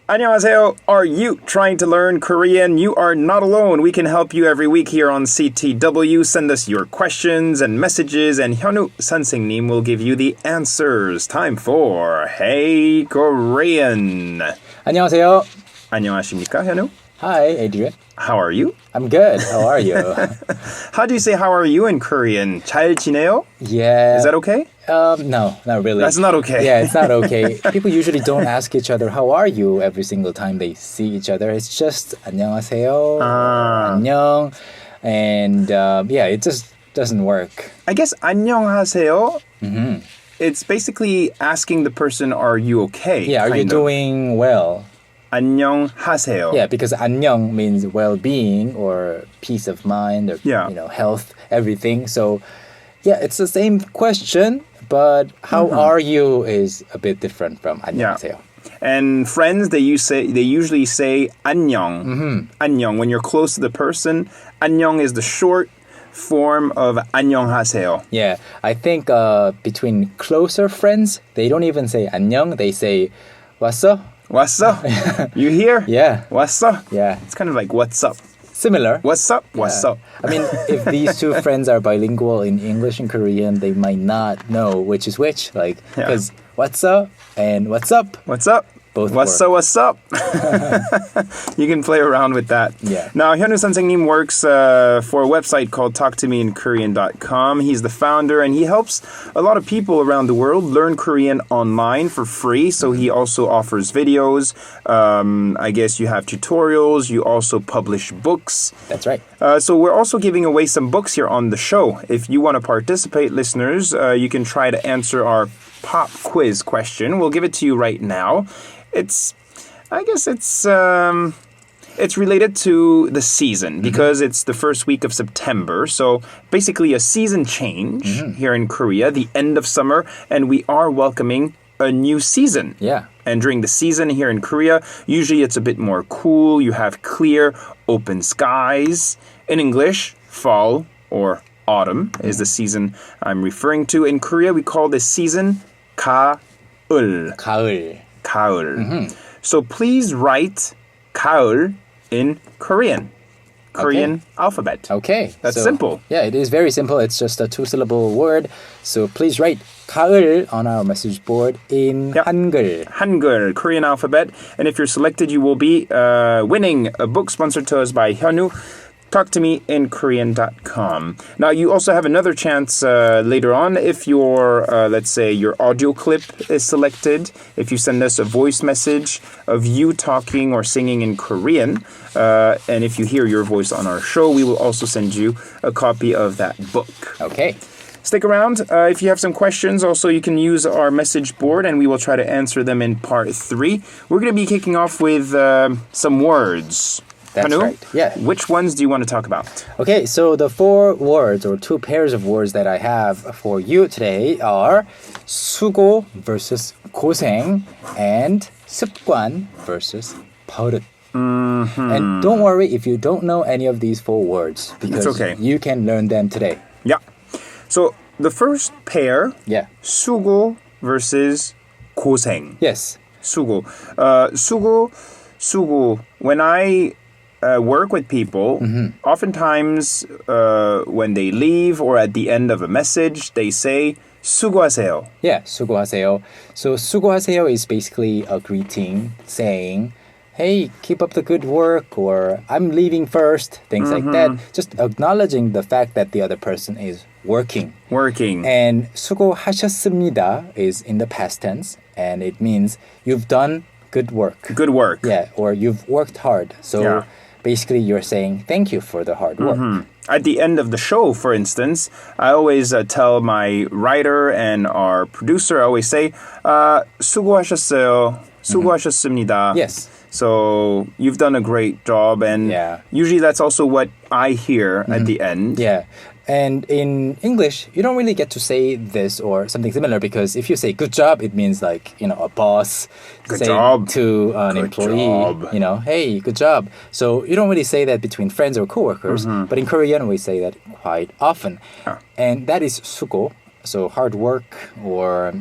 안녕하세요. Are you trying to learn Korean? You are not alone. We can help you every week here on CTW. Send us your questions and messages, and Hyunwoo 선생님 will give you the answers. Time for Hey Korean. 안녕하세요. 안녕하십니까, Hyunwoo? Hi, Adrian. How are you? I'm good. How are you? How do you say how are you in Korean? 잘 지내요? Yeah. Is that okay? No, not really. That's not okay. Yeah, it's not okay. People usually don't ask each other, how are you, every single time they see each other. It's just 안녕하세요, 안녕. And it just doesn't work. I guess 안녕하세요. It's basically asking the person, are you okay? Yeah, are you doing well? 안녕하세요. Yeah, because 안녕 means well-being or peace of mind or health, everything. So, yeah, it's the same question, but how are you is a bit different from 안녕하세요. Yeah. And friends, they usually say 안녕. 안녕. When you're close to the person, 안녕 is the short form of 안녕하세요. Yeah, I think between closer friends, they don't even say 안녕, they say 왔어? What's up? You here? Yeah. What's up? Yeah. It's kind of like what's up? Similar. What's up? What's up? I mean, if these two friends are bilingual in English and Korean, they might not know which is which. Like, because what's up and what's up? What's up? Both What's work. up? What's up? You can play around with that. Yeah. Now, Hyunwoo 선생님 works for a website called talktomeinkorean.com. He's the founder, and he helps a lot of people around the world learn Korean online for free. So he also offers videos. I guess you have tutorials. You also publish books. That's right. So we're also giving away some books here on the show. If you want to participate, listeners, you can try to answer our pop quiz question. We'll give it to you right now. It's related to the season because it's the first week of September. So basically a season change here in Korea, the end of summer, and we are welcoming a new season. Yeah. And during the season here in Korea, usually it's a bit more cool. You have clear, open skies. In English, fall or autumn is the season I'm referring to. In Korea, we call this season 가을. 가을. 가을. So please write 가을 in Korean. Korean alphabet. Okay. That's simple. Yeah, it is very simple. It's just a two-syllable word. So please write 가을 on our message board in 한글. 한글, Korean alphabet. And if you're selected, you will be winning a book sponsored to us by Hyunwoo. talktomeinkorean.com. Now, you also have another chance later on if your, let's say, your audio clip is selected. If you send us a voice message of you talking or singing in Korean, and if you hear your voice on our show, we will also send you a copy of that book. Okay. Stick around. If you have some questions, also you can use our message board, and we will try to answer them in part 3. We're going to be kicking off with some words. That's Hyunwoo, right. Yeah. Which ones do you want to talk about? Okay, so the 4 words or 2 pairs of words that I have for you today are 수고 versus 고생 and 습관 versus 버릇. And don't worry if you don't know any of these 4 words because It's okay. you can learn them today. Yeah. So the first pair, 수고 versus 고생. Yes. 수고. 수고. When I work with people, oftentimes when they leave or at the end of a message, they say 수고하세요. Yeah, 수고하세요. So 수고하세요 is basically a greeting saying, hey, keep up the good work, or I'm leaving first, things like that. Just acknowledging the fact that the other person is working. And 수고하셨습니다 is in the past tense, and it means you've done good work. Good work. Yeah, or you've worked hard. So basically you're saying thank you for the hard work. At the end of the show, for instance, I always tell my writer and our producer, I always say, 수고하셨어요. 수고하셨습니다. Yes. So you've done a great job, and usually that's also what I hear at the end. Yeah. And in English, you don't really get to say this or something similar because if you say good job, it means like, a boss saying to an employee, hey, good job. So you don't really say that between friends or coworkers, but in Korean, we say that quite often. And that is 수고, so hard work or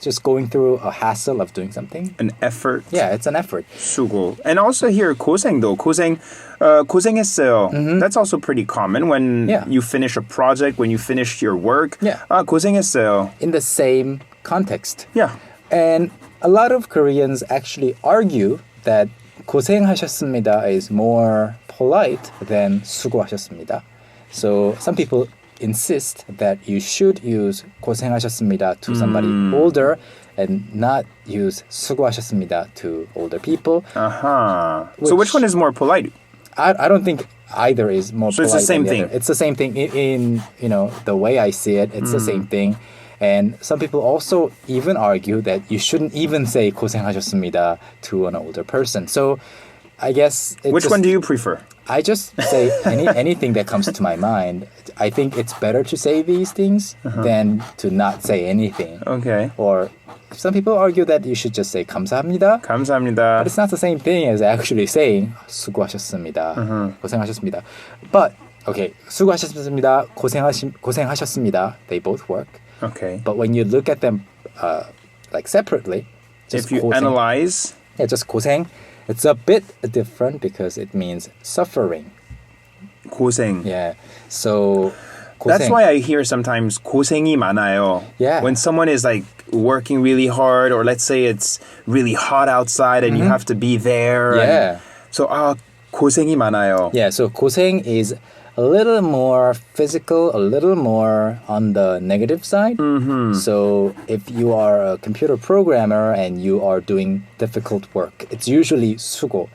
just going through a hassle of doing something. An effort. Yeah, it's an effort. 수고. And also here, 고생도. 고생했어요. That's also pretty common when Yeah. you finish a project, when you finish your work. Yeah. 고생했어요. In the same context. Yeah. And a lot of Koreans actually argue that 고생하셨습니다 is more polite than 수고하셨습니다. So some people insist that you should use 고생하셨습니다 to somebody older and not use 수고하셨습니다 to older people. So which one is more polite? I don't think either is more So polite it's the same than the thing. other. It's the same thing in the way I see it. It's the same thing. And some people also even argue that you shouldn't even say 고생하셨습니다 to an older person. So I guess Which one do you prefer? I just say anything that comes to my mind. I think it's better to say these things than to not say anything. Okay. Or some people argue that you should just say 감사합니다. 감사합니다. But it's not the same thing as actually saying 수고하셨습니다. 고생하셨습니다. But okay, 수고하셨습니다. 고생하셨습니다. They both work. Okay. But when you look at them like separately, just If you 고생, analyze, just 고생, it's a bit different because it means suffering. 고생. Yeah. So 고생. That's why I hear sometimes 고생이 많아요. Yeah. When someone is like working really hard, or let's say it's really hot outside and you have to be there. Yeah. So 고생이 많아요. Yeah, so 고생 is a little more physical, a little more on the negative side. So if you are a computer programmer and you are doing difficult work, it's usually 수고.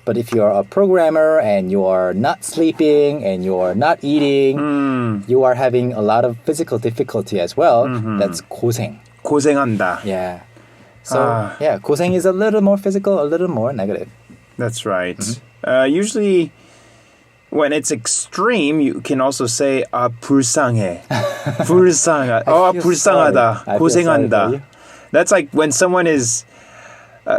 But if you are a programmer and you are not sleeping and you are not eating, you are having a lot of physical difficulty as well, that's 고생. 고생한다. Yeah. So, yeah, 고생 is a little more physical, a little more negative. That's right. Usually, when it's extreme, you can also say 불쌍해. 불쌍하. 불쌍하다. I feel sorry for 고생한다. you. That's like when someone is.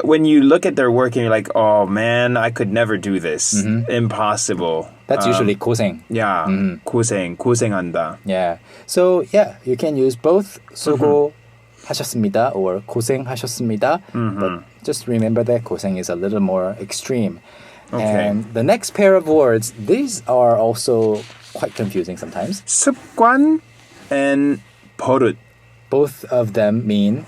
When you look at their work and you're like, oh man, I could never do this. Impossible. That's usually 고생. Yeah. 고생한다. Yeah. So yeah, you can use both 수고하셨습니다 or 고생하셨습니다. But just remember that 고생 is a little more extreme. Okay. And the next pair of words, these are also quite confusing sometimes. 습관 and 버릇 Both of them mean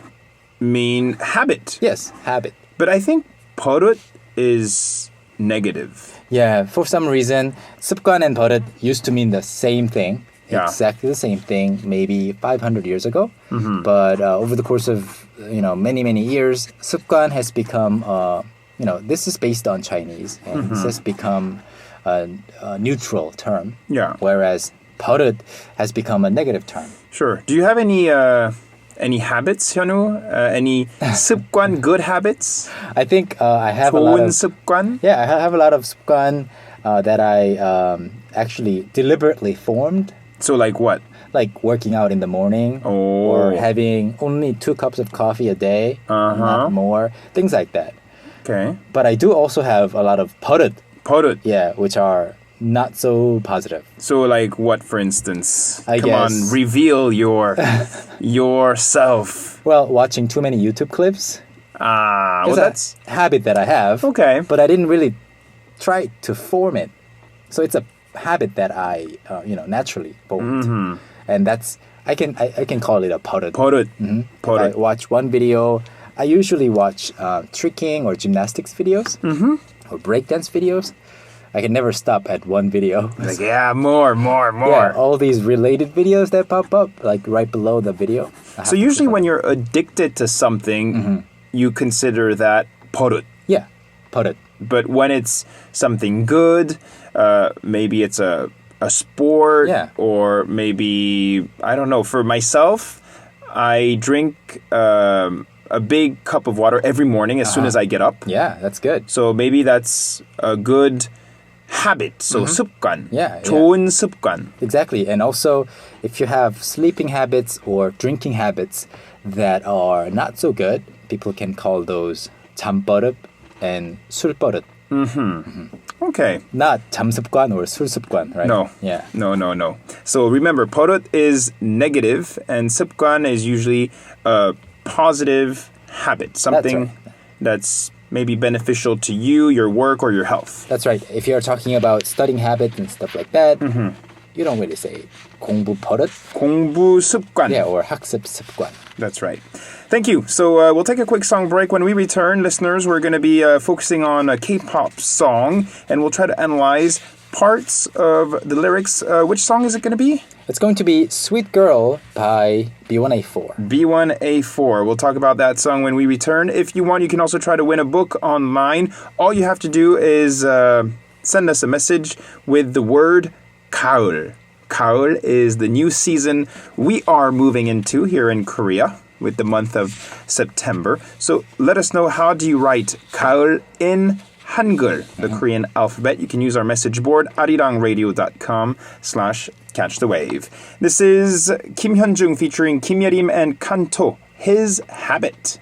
habit. yes, habit. But I think 버릇 is negative. Yeah, for some reason, 습관 and 버릇 used to mean the same thing. Yeah. Exactly the same thing, maybe 500 years ago. But over the course of many years, 습관 has become this is based on Chinese, and this has become a neutral term. Yeah. Whereas 버릇 has become a negative term. Sure. Do you have any habits, Hyunwoo? Any 습관, good habits? I think I have a lot 좋은 of 습관? I have a lot of 습관 that I actually deliberately formed. So like what? Like working out in the morning or having only 2 cups of coffee a day, not more, things like that. Okay. But I do also have a lot of 버릇, 버릇. which are not so positive. So like what, for instance? I Come guess- on, reveal yourself. Well, watching too many YouTube clips Well is that's a habit that I have. okay. But I didn't really try to form it. So it's a habit that I, naturally formed. And that's, I can call it a 버릇. 버릇. If 버릇. I watch one video, I usually watch tricking or gymnastics videos or breakdance videos. I can never stop at one video. Like, yeah, more. Yeah, all these related videos that pop up, like right below the video. So usually when you're addicted to something, you consider that 버릇. Yeah, 버릇. But when it's something good, maybe it's a sport, Yeah. or maybe, I don't know, for myself, I drink a big cup of water every morning as soon as I get up. Yeah, that's good. So maybe that's a good habit. So 습관. Yeah, 좋은 습관. Exactly. And also, if you have sleeping habits or drinking habits that are not so good, people can call those 잠버릇 and 술버릇. Okay. Not 잠습관 or 술습관, right? No. Yeah. No. So remember, 버릇 is negative and 습관 is usually positive habit, something that's maybe beneficial to you, your work, or your health. That's right. If you're talking about studying habits and stuff like that, you don't really say 공부 버릇. 공부 습관. Yeah, or 학습 습관. That's right. Thank you. So we'll take a quick song break. When we return, listeners, we're going to be focusing on a K-pop song, and we'll try to analyze parts of the lyrics. Which song is it going to be? It's going to be Sweet Girl by B1A4. B1A4. We'll talk about that song when we return. If you want, you can also try to win a book online. All you have to do is send us a message with the word 가을. 가을 is the new season we are moving into here in Korea with the month of September. So let us know, how do you write 가을 in Hangul, the Korean alphabet? You can use our message board, arirangradio.com/catch the wave. This is Kim Hyunjung featuring Kim Yerim and Kanto, His Habit.